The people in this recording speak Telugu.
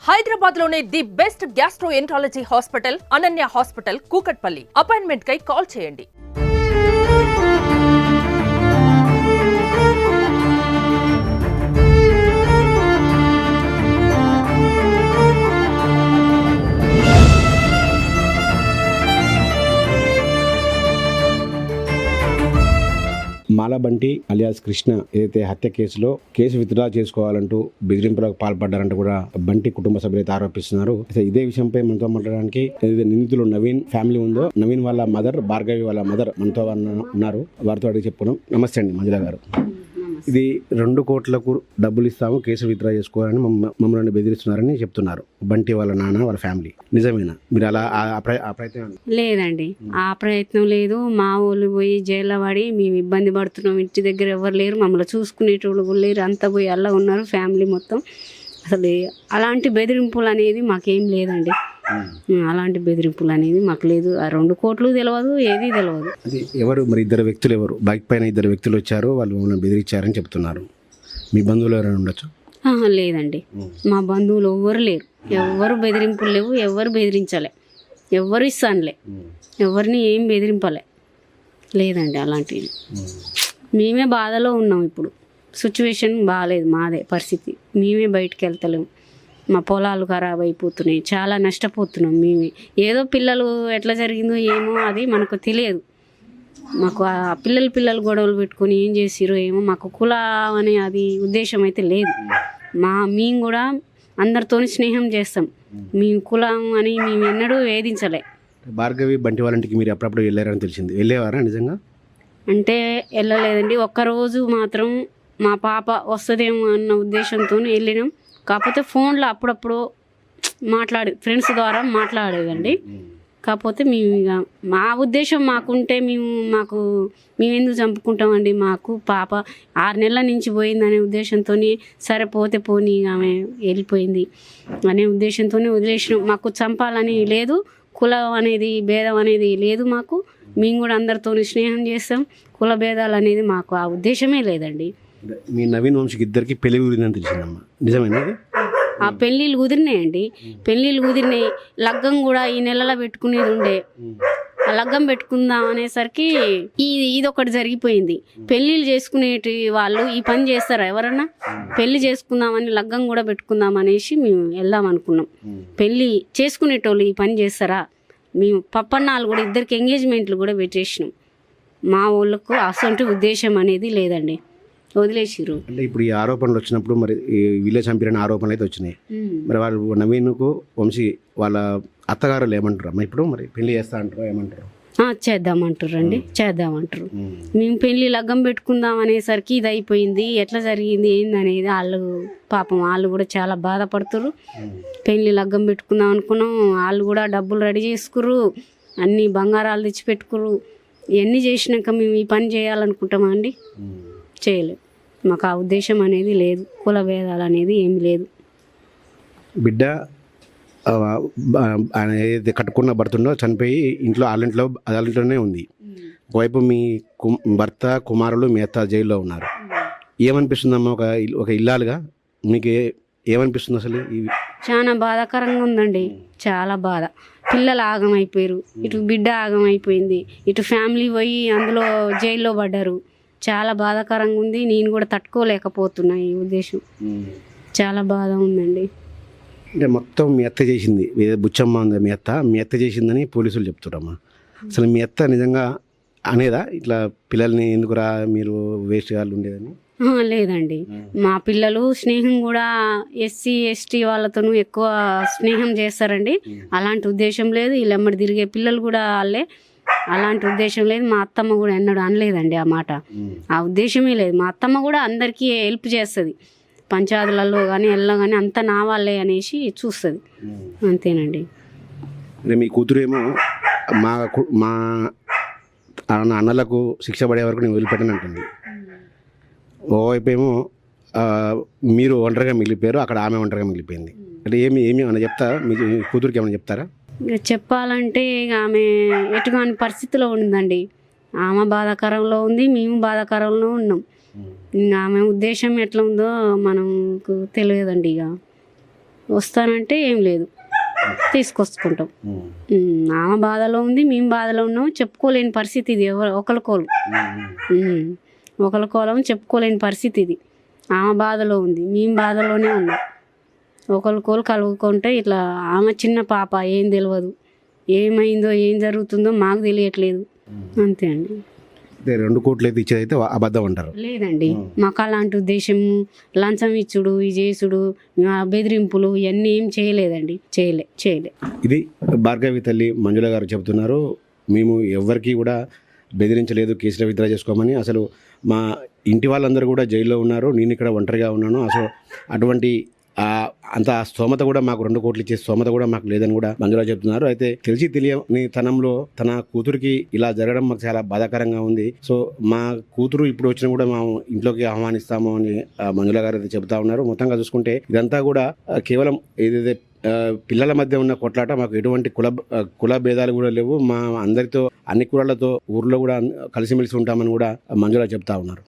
హైదరాబాద్ లోనే the best gastroenterology hospital Ananya hospital Kukatpally. Appointment కై కాల్ చేయండి. మాలా బంటి అలియాస్ కృష్ణ ఏదైతే హత్య కేసులో కేసు విత్డ్రా చేసుకోవాలంటూ బెదిరింపులకు పాల్పడ్డారంటూ కూడా బంటి కుటుంబ సభ్యులు అయితే ఆరోపిస్తున్నారు. ఇదే విషయంపై మనతో మాట్లాడడానికి ఏదైతే నిందితులు నవీన్ ఫ్యామిలీ ఉందో, నవీన్ వాళ్ళ మదర్, భార్గవి వాళ్ళ మదర్ మనతో ఉన్నారు. వారితో అడిగి చెప్పుకున్నాం. నమస్తే అండి మంజుల గారు. ఇది 2 కోట్లకు డబ్బులు ఇస్తాము, కేసు విత్డ్రా చేసుకోవాలని మమ్మల్ని బెదిరిస్తున్నారని చెప్తున్నారు బంటి వాళ్ళ నాన్న, వాళ్ళ ఫ్యామిలీ. నిజమేనా? మీరు అలా ఆ ప్రయత్నం? లేదండి, ఆ ప్రయత్నం లేదు. మా వాళ్ళు పోయి జైల్లో పడి మేము ఇబ్బంది పడుతున్నాం. ఇంటి దగ్గర ఎవరు లేరు, మమ్మల్ని చూసుకునేటోళ్ళు కూడా లేరు. అంతా పోయి అలా ఉన్నారు ఫ్యామిలీ మొత్తం. అసలు అలాంటి బెదిరింపులు అనేది మాకేం లేదండి. అలాంటి బెదిరింపులు అనేది మాకు లేదు. ఆ 2 కోట్లు తెలియదు, ఏది తెలియదు. అది ఎవరు మరి? 2 వ్యక్తులు ఎవరు? బైక్ పైన 2 వ్యక్తులు వచ్చారు, వాళ్ళు మమ్మల్ని బెదిరించారని చెప్తున్నారు. మీ బంధువులు ఎవరైనా ఉండొచ్చు? లేదండి, మా బంధువులు ఎవ్వరు లేరు. ఎవరు బెదిరింపులు లేవు, ఎవరు బెదిరించలే, ఎవరు ఇస్తానులే, ఎవరిని ఏం బెదిరింపలే. లేదండి అలాంటివి. మేమే బాధలో ఉన్నాం. ఇప్పుడు సిచ్యువేషన్ బాగాలేదు, మాదే పరిస్థితి. మేమే బయటికి వెళ్తలేము. మా పొలాలు ఖరాబ్ అయిపోతున్నాయి, చాలా నష్టపోతున్నాం మేమే. ఏదో పిల్లలు ఎట్లా జరిగిందో ఏమో అది మనకు తెలియదు. మాకు ఆ పిల్లలు గొడవలు పెట్టుకొని ఏం చేసిరో ఏమో. మాకు కులం అనే అది ఉద్దేశం అయితే లేదు. మేము కూడా అందరితో స్నేహం చేస్తాం. మేము కులం అని మేము ఎన్నడూ వేధించలే. భార్గవి బంటి వాళ్ళ ఇంటికి మీరు అప్పుడప్పుడు వెళ్ళారని తెలిసింది. వెళ్ళేవారా నిజంగా? అంటే వెళ్ళలేదండి. ఒక్కరోజు మాత్రం మా పాప వస్తుందేమో అన్న ఉద్దేశంతో వెళ్ళినాం. కాకపోతే ఫోన్లో అప్పుడప్పుడు ఫ్రెండ్స్ ద్వారా మాట్లాడేదండి. కాకపోతే మేము ఇక మా ఉద్దేశం మాకుంటే మేము ఎందుకు చంపుకుంటామండి? మాకు పాప 6 నెలల నుంచి పోయిందనే ఉద్దేశంతో సరే పోతే పోనీ ఆమె వెళ్ళిపోయింది అనే ఉద్దేశంతో వదిలేసినాం. మాకు చంపాలని లేదు, కులం అనేది భేదం అనేది లేదు మాకు. మేము కూడా అందరితో స్నేహం చేస్తాం. కుల భేదాలు అనేది మాకు ఆ ఉద్దేశమే లేదండి. మీ నవీన్ వంశీకి 2కి పెళ్లి కుదిరిందని తెలిసిందమ్మా, నిజమేనా? ఆ పెళ్ళిళ్ళు కుదిరినాయండి, పెళ్ళిళ్ళు కుదిరినాయి. లగ్గం కూడా ఈ నెలలో పెట్టుకునేది ఉండే. ఆ లగ్గం పెట్టుకుందాం అనేసరికి ఇదొకటి జరిగిపోయింది. పెళ్ళిళ్ళు చేసుకునేటి వాళ్ళు ఈ పని చేస్తారా ఎవరన్నా? పెళ్లి చేసుకుందామని లగ్గం కూడా పెట్టుకుందాం అనేసి మేము వెళ్దాం అనుకున్నాం. పెళ్ళి చేసుకునేటోళ్ళు ఈ పని చేస్తారా? మేము పప్పన్నాలు కూడా 2కి ఎంగేజ్మెంట్లు కూడా పెట్టేసినాం. మా వాళ్ళకు అసంటి ఉద్దేశం అనేది లేదండి, వదిలేసిరు. అంటే ఇప్పుడు ఈ ఆరోపణలు వచ్చినప్పుడు మరి వీళ్ళే చంపిరని ఆరోపణలు అయితే వచ్చినాయి. మరి వాళ్ళు నవీన్కు వంశీ వాళ్ళ అత్తగారులు ఏమంటారు అమ్మా? ఇప్పుడు మరి పెళ్లి చేస్తా అంటారు, ఏమంటారు? చేద్దామంటారు, చేద్దామంటారు. మేము పెళ్లి లగ్గం పెట్టుకుందాం అనేసరికి ఇది అయిపోయింది. ఎట్లా జరిగింది ఏందనేది వాళ్ళు కూడా చాలా బాధపడుతురు. పెళ్లి లగ్గం పెట్టుకుందాం అనుకున్నాం, వాళ్ళు కూడా డబ్బులు రెడీ చేసుకుర్రు, అన్ని బంగారాలు తెచ్చి పెట్టుకుర్రు. ఇవన్నీ చేసినాక మేము ఈ పని చేయాలనుకుంటామా అండి? చేయలేదు. మాకు ఆ ఉద్దేశం అనేది లేదు, కుల భేదాలు అనేది ఏమి లేదు. బిడ్డ ఆయన ఏదైతే కట్టుకున్న భర్తుండో చనిపోయి వాళ్ళింట్లోనే ఉంది. ఒకవైపు మీ భర్త, కుమారులు, మీ అత్త జైల్లో ఉన్నారు. ఏమనిపిస్తుందమ్మా ఒక ఇల్లాలుగా మీకు ఏమనిపిస్తుంది అసలు? చాలా బాధాకరంగా ఉందండి, చాలా బాధ. పిల్లలు ఆగమైపోయారు, ఇటు బిడ్డ ఆగమైపోయింది, ఇటు ఫ్యామిలీ పోయి అందులో జైల్లో పడ్డారు. చాలా బాధాకరంగా ఉంది. నేను కూడా తట్టుకోలేకపోతున్నా ఈ ఉద్దేశం. చాలా బాధ ఉందండి. అంటే మొత్తం మీ అత్త చేసింది, బుచ్చమ్మ ఉంది మీ అత్త చేసిందని పోలీసులు చెప్తున్నారమ్మా. అసలు మీ అత్త నిజంగా అనేదా ఇట్లా పిల్లల్ని ఎందుకురా మీరు వేస్ట్ వాళ్ళు ఉండేదని? లేదండి, మా పిల్లలు స్నేహం కూడా ఎస్సీ ఎస్టీ వాళ్ళతోనూ ఎక్కువ స్నేహం చేస్తారండి. అలాంటి ఉద్దేశం లేదు. వీళ్ళెమ్మడి తిరిగే పిల్లలు కూడా వాళ్ళే. అలాంటి ఉద్దేశం లేదు. మా అత్తమ్మ కూడా ఎన్నడూ అనలేదండి ఆ మాట. ఆ ఉద్దేశమే లేదు. మా అత్తమ్మ కూడా అందరికీ హెల్ప్ చేస్తుంది. పంచాయతీలలో కానీ కానీ అంతా నా వాళ్ళే అనేసి చూస్తుంది, అంతేనండి. మీ కూతురేమో మా అన్నలకు శిక్ష పడే వరకు నేను వదిలిపెట్టను అంటుంది. ఓవైపు ఏమో మీరు ఒంటరిగా మిగిలిపోయారు, అక్కడ ఆమె ఒంటరిగా మిగిలిపోయింది. అంటే ఏమి ఏమైనా చెప్తారా? మీ కూతురికి ఏమైనా చెప్తారా? చెప్పాలంటే ఆమె ఎటుగాని పరిస్థితిలో ఉందండి. ఆమె బాధాకరంలో ఉంది, మేము బాధాకరంలో ఉన్నాం. ఆమె ఉద్దేశం ఎట్లా ఉందో మనకు తెలియదండి. ఇక వస్తానంటే ఏం లేదు, తీసుకొచ్చుకుంటాం. ఆమె బాధలో ఉంది, మేము బాధలో ఉన్నాం. చెప్పుకోలేని పరిస్థితి ఇది. ఒకరికోలు చెప్పుకోలేని పరిస్థితి ఇది. ఆమె బాధలో ఉంది, మేము బాధలోనే ఉన్నాం. ఒకరికోలు కలుగుకుంటే ఇట్లా ఆమె చిన్న పాప, ఏం తెలియదు, ఏమైందో ఏం జరుగుతుందో మాకు తెలియట్లేదు. అంతే అండి. 2 కోట్లు అయితే ఇచ్చేదైతే అబద్ధం అంటారు. లేదండి, మాకు అలాంటి ఉద్దేశము, లంచం ఇచ్చుడు, ఈ చేసుడు, బెదిరింపులు ఇవన్నీ ఏం చేయలేదండి. చేయలే. ఇది భార్గవి తల్లి మంజుల గారు చెబుతున్నారు. మేము ఎవరికి కూడా బెదిరించలేదు, కేసులో విత్డ్రా చేసుకోమని. అసలు మా ఇంటి వాళ్ళందరూ కూడా జైల్లో ఉన్నారు, నేను ఇక్కడ ఒంటరిగా ఉన్నాను. అసలు అటువంటి అంత స్తోమత కూడా మాకు 2 కోట్లు ఇచ్చే స్తోమత కూడా మాకు లేదని కూడా మంజుల చెప్తున్నారు. అయితే తెలియని తనంలో తన కూతురికి ఇలా జరగడం మాకు చాలా బాధాకరంగా ఉంది. సో మా కూతురు ఇప్పుడు వచ్చినా కూడా మా ఇంట్లోకి ఆహ్వానిస్తాము అని మంజుల గారు అయితే చెబుతా ఉన్నారు. మొత్తంగా చూసుకుంటే ఇదంతా కూడా కేవలం ఏదైతే పిల్లల మధ్య ఉన్న కొట్లాట, మాకు ఎటువంటి కుల భేదాలు కూడా లేవు. మా అందరితో, అన్ని కులాలతో ఊర్లో కూడా కలిసిమెలిసి ఉంటామని కూడా మంజుల చెప్తా ఉన్నారు.